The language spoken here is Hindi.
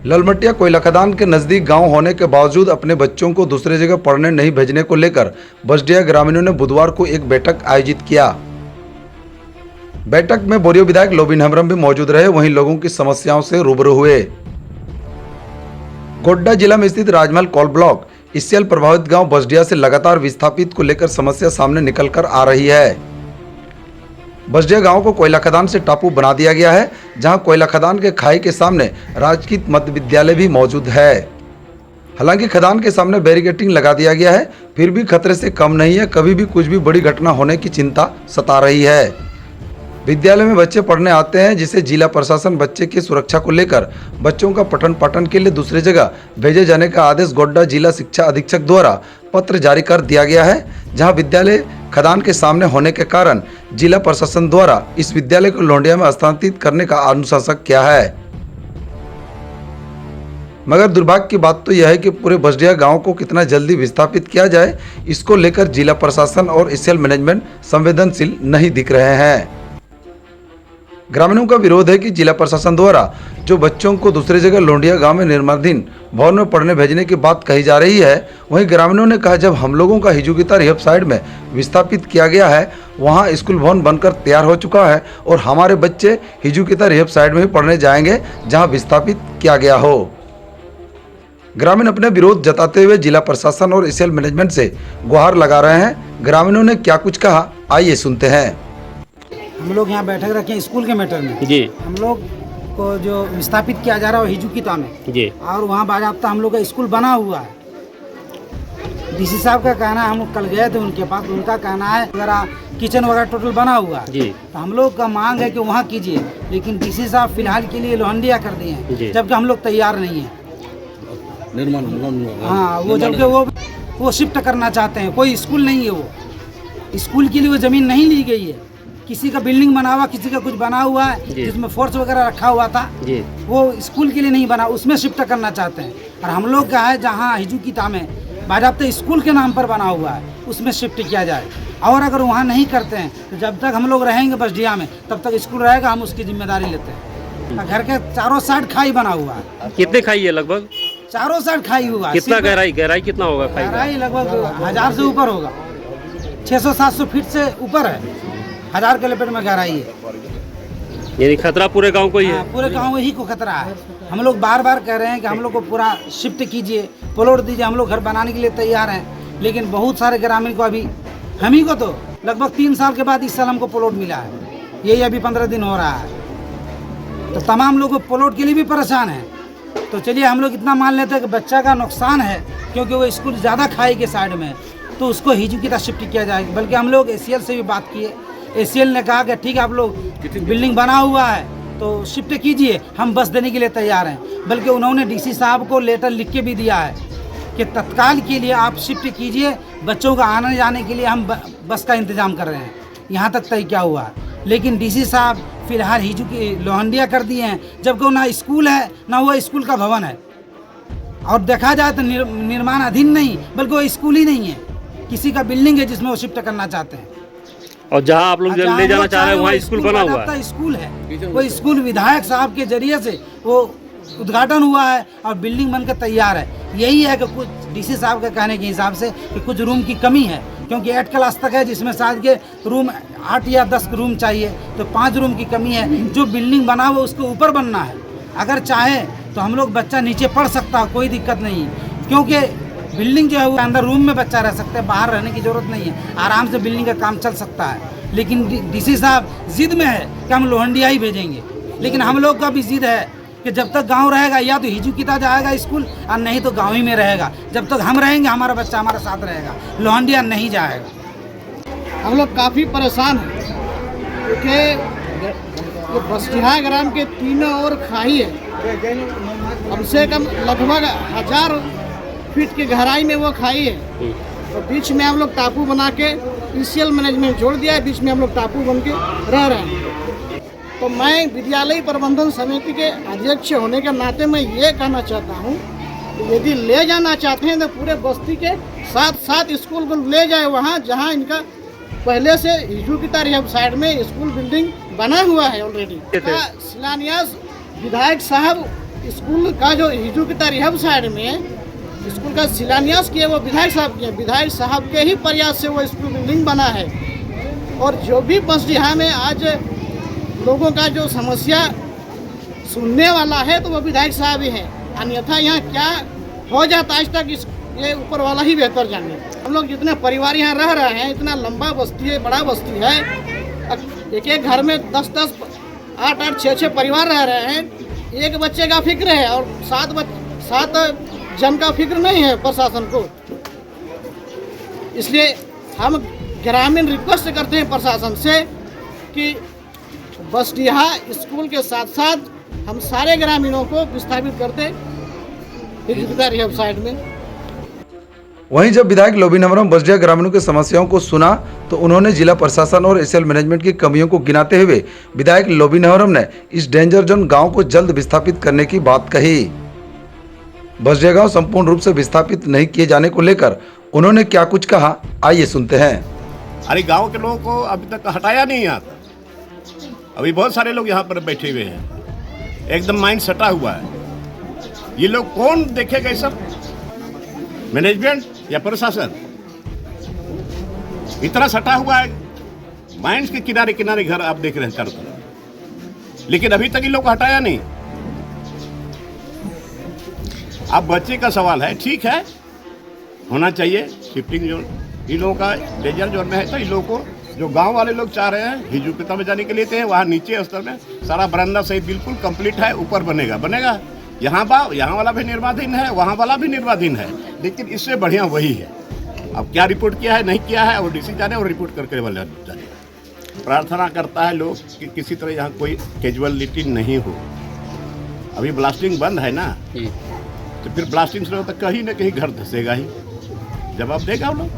ललमटिया कोयला खदान के नज़दीक गांव होने के बावजूद अपने बच्चों को दूसरे जगह पढ़ने नहीं भेजने को लेकर बसडिया ग्रामीणों ने बुधवार को एक बैठक आयोजित किया। बैठक में बोरियो विधायक लोबिन हेम्ब्रम भी मौजूद रहे, वहीं लोगों की समस्याओं से रूबरू हुए। गोड्डा जिला में स्थित राजमहल कोल ब्लॉक ईसीएल प्रभावित गांव बसडिया से लगातार विस्थापित को लेकर समस्या सामने निकल कर आ रही है। बसडिया गांव को कोयला खदान से टापू बना दिया गया है, जहां कोयला खदान के खाई के सामने राजकीय मध्य विद्यालय भी मौजूद है। हालांकि खदान के सामने बैरिकेडिंग लगा दिया गया है, फिर भी खतरे से कम नहीं है। कभी भी कुछ भी बड़ी घटना होने की चिंता सता रही है। विद्यालय में बच्चे पढ़ने आते हैं, जिसे जिला प्रशासन बच्चे की सुरक्षा को लेकर बच्चों का पठन पाठन के लिए दूसरी जगह भेजे जाने का आदेश गोड्डा जिला शिक्षा अधीक्षक द्वारा पत्र जारी कर दिया गया है। जहां विद्यालय खदान के सामने होने के कारण जिला प्रशासन द्वारा इस विद्यालय को लोंडिया में स्थानांतरित करने का अनुशंसक किया है। मगर दुर्भाग्य की बात तो यह है कि पूरे बसडिया गांव को कितना जल्दी विस्थापित किया जाए, इसको लेकर जिला प्रशासन और ईसीएल मैनेजमेंट संवेदनशील नहीं दिख रहे हैं। ग्रामीणों का विरोध है कि जिला प्रशासन द्वारा जो बच्चों को दूसरी जगह लोंडिया गांव में निर्माणाधीन भवन में पढ़ने भेजने की बात कही जा रही है, वहीं ग्रामीणों ने कहा जब हम लोगों का हिजुगिता रिहब साइड में विस्थापित किया गया है, वहां स्कूल भवन बनकर तैयार हो चुका है और हमारे बच्चे हिजुगिता रिहब साइड में ही पढ़ने जाएंगे जहाँ विस्थापित किया गया हो। ग्रामीण अपने विरोध जताते हुए जिला प्रशासन और ईसीएल मैनेजमेंट से गुहार लगा रहे हैं। ग्रामीणों ने क्या कुछ कहा, आइए सुनते हैं। हम लोग यहाँ बैठक रखे हैं स्कूल के मैटर में जी। हम लोग को जो विस्थापित किया जा रहा है हिजुकिता में जी, और वहाँ बाज़ाब्ता हम लोग का स्कूल बना हुआ है। डीसी साहब का कहना है, हम लोग कल गए थे उनके पास, उनका कहना है वगैरह किचन वगैरह टोटल बना हुआ है जी। तो हम लोग का मांग है कि वहाँ कीजिए, लेकिन डीसी साहब फिलहाल के लिए लोहंडिया कर दिए हैं, जबकि हम लोग तैयार नहीं है निर्माण। हाँ, वो जबकि वो शिफ्ट करना चाहते हैं। कोई स्कूल नहीं है, वो स्कूल के लिए वो ज़मीन नहीं ली गई है। किसी का बिल्डिंग बना हुआ, किसी का कुछ बना हुआ है जिसमें फोर्स वगैरह रखा हुआ था, वो स्कूल के लिए नहीं बना, उसमें शिफ्ट करना चाहते हैं। और हम लोग का है जहाँ हिजुकिता में बाज़ाब्ता स्कूल के नाम पर बना हुआ है, उसमें शिफ्ट किया जाए। और अगर वहाँ नहीं करते हैं तो जब तक हम लोग रहेंगे बसडिया में, तब तक स्कूल रहेगा, हम उसकी जिम्मेदारी लेते हैं। घर के चारों साइड खाई बना हुआ है। कितने खाई है? लगभग चारों साइड खाई हुआ। कितना गहराई कितना होगा? गहराई लगभग 1000 से ऊपर होगा, 600-700 फीट से ऊपर है, 1000 के लपेट में गहराई है। यानी खतरा पूरे गांव को ही है? पूरे गांव ही को खतरा है। हम लोग बार बार कह रहे हैं कि हम लोग को पूरा शिफ्ट कीजिए, प्लॉट दीजिए, हम लोग घर बनाने के लिए तैयार हैं। लेकिन बहुत सारे ग्रामीण को अभी, हम ही को तो लगभग 3 साल के बाद इस साल हमको प्लॉट मिला है, यही अभी 15 दिन हो रहा है। तो तमाम लोग प्लॉट के लिए भी परेशान हैं। तो चलिए हम लोग इतना मान लेते हैं कि बच्चा का नुकसान है, क्योंकि वो स्कूल ज़्यादा खाई के साइड में है, तो उसको हिजुकिता शिफ्ट किया जाएगा। बल्कि हम लोग एसीएल से भी बात किए, एसीएल ने कहा कि ठीक है, आप लोग बिल्डिंग बना हुआ है तो शिफ्ट कीजिए, हम बस देने के लिए तैयार हैं। बल्कि उन्होंने डीसी साहब को लेटर लिख के भी दिया है कि तत्काल के लिए आप शिफ्ट कीजिए, बच्चों का आने जाने के लिए हम बस का इंतज़ाम कर रहे हैं। यहाँ तक तय क्या हुआ है। लेकिन डीसी साहब फिलहाल हिजुकी लोहंडिया कर दिए हैं, जबकि ना स्कूल है, ना वो स्कूल का भवन है। और देखा जाए तो निर्माणाधीन नहीं, बल्कि वो स्कूल ही नहीं है, किसी का बिल्डिंग है जिसमें वो शिफ्ट करना चाहते हैं। और जहां आप लोग ले जाना चाह रहे हैं वहाँ स्कूल बना हुआ है, स्कूल है। वो स्कूल विधायक साहब के जरिए से वो उद्घाटन हुआ है और बिल्डिंग बनकर तैयार है। यही है कि कुछ डीसी साहब के कहने के हिसाब से कि कुछ रूम की कमी है, क्योंकि 8 क्लास तक है, जिसमें शायद के रूम 8 या 10 रूम चाहिए, तो 5 रूम की कमी है। जो बिल्डिंग बना हुआ उसके ऊपर बनना है। अगर चाहे तो हम लोग बच्चा नीचे पढ़ सकता है, कोई दिक्कत नहीं है, क्योंकि बिल्डिंग जो है वो अंदर रूम में बच्चा रह सकता है, बाहर रहने की ज़रूरत नहीं है, आराम से बिल्डिंग का काम चल सकता है। लेकिन डीसी साहब जिद में है कि हम लोहंडिया ही भेजेंगे। लेकिन हम लोग का भी जिद है कि जब तक गांव रहेगा, या तो हिजुकिता जाएगा स्कूल, और नहीं तो गांव ही में रहेगा। जब तक हम रहेंगे, हमारा बच्चा हमारे साथ रहेगा, लोहंडिया नहीं जाएगा। हम लोग काफ़ी परेशान हैं, क्योंकि बसडिया ग्राम के तीनों ओर खाई है, कम से कम लगभग 1000 फीट की गहराई में वो खाई है। तो बीच में हम लोग टापू बना के ईसीएल मैनेजमेंट जोड़ दिया है, बीच में हम लोग टापू बन के रह रहे हैं। तो मैं विद्यालय प्रबंधन समिति के अध्यक्ष होने के नाते मैं ये कहना चाहता हूँ कि यदि ले जाना चाहते हैं तो पूरे बस्ती के साथ साथ स्कूल को ले जाए वहाँ जहाँ इनका पहले से हिजुकिता रिहब साइड में स्कूल बिल्डिंग बना हुआ है ऑलरेडी। शिलान्यास विधायक साहब स्कूल का जो हिजुकिता रिहब साइड में स्कूल का शिलान्यास किए वो विधायक साहब किए। विधायक साहब के ही प्रयास से वो स्कूल बिल्डिंग बना है। और जो भी बसडीहा में आज लोगों का जो समस्या सुनने वाला है तो वो विधायक साहब ही हैं। अन्यथा यहाँ क्या हो जाता है आज तक ये ऊपर वाला ही बेहतर जाने। हम लोग जितने परिवार यहाँ रह रहे हैं, इतना लंबा बस्ती है, बड़ा बस्ती है, एक एक घर में 10-10, 8-8, 6-6 परिवार रह रहे हैं। एक बच्चे का फिक्र है और 7 जन का फिक्र नहीं है प्रशासन को। इसलिए हम ग्रामीण रिक्वेस्ट करते हैं प्रशासन से कि बसडीहा स्कूल के साथ साथ हम सारे ग्रामीणों को विस्थापित करते रिहब साइड में। वहीं जब विधायक लोबी नवरम बसडीहा ग्रामीणों की समस्याओं को सुना तो उन्होंने जिला प्रशासन और एसएल मैनेजमेंट की कमियों को गिनाते हुए विधायक लोबी नवरम ने इस डेंजर जोन गांव को जल्द विस्थापित करने की बात कही। बसडीहा गांव संपूर्ण रूप से विस्थापित नहीं किए जाने को लेकर उन्होंने क्या कुछ कहा, आइए सुनते हैं। अरे गांव के लोगों को अभी तक हटाया नहीं आता। अभी बहुत सारे लोग यहाँ पर बैठे हुए हैं, एकदम माइंड सटा हुआ है। ये लोग कौन देखेगा ये सब? मैनेजमेंट या प्रशासन? इतना सटा हुआ है, माइंड के किनारे किनारे घर आप देख रहे हैं चारों तरफ, लेकिन अभी तक इन लोग को हटाया नहीं। अब बच्चे का सवाल है, ठीक है होना चाहिए शिफ्टिंग जोन। इन लोगों का डेंजर जोन में है तो इन लोगों को जो गांव वाले लोग चाह रहे हैं हिजुकिता में जाने के लिए थे, वहाँ नीचे स्तर में सारा बरामदा सहित बिल्कुल कंप्लीट है। ऊपर बनेगा यहाँ वाला भी निर्माणाधीन है, वहाँ वाला भी निर्माणाधीन है, लेकिन इससे बढ़िया वही है। अब क्या रिपोर्ट किया है नहीं किया है और डीसी जाने और रिपोर्ट करके वाले जाने। प्रार्थना करता है लोग कि किसी तरह यहाँ कोई कैजुअलिटी नहीं हो। अभी ब्लास्टिंग बंद है ना, तो फिर ब्लास्टिंग से तो कहीं ना कहीं घर धसेगा ही, जवाब देगा हम लोग।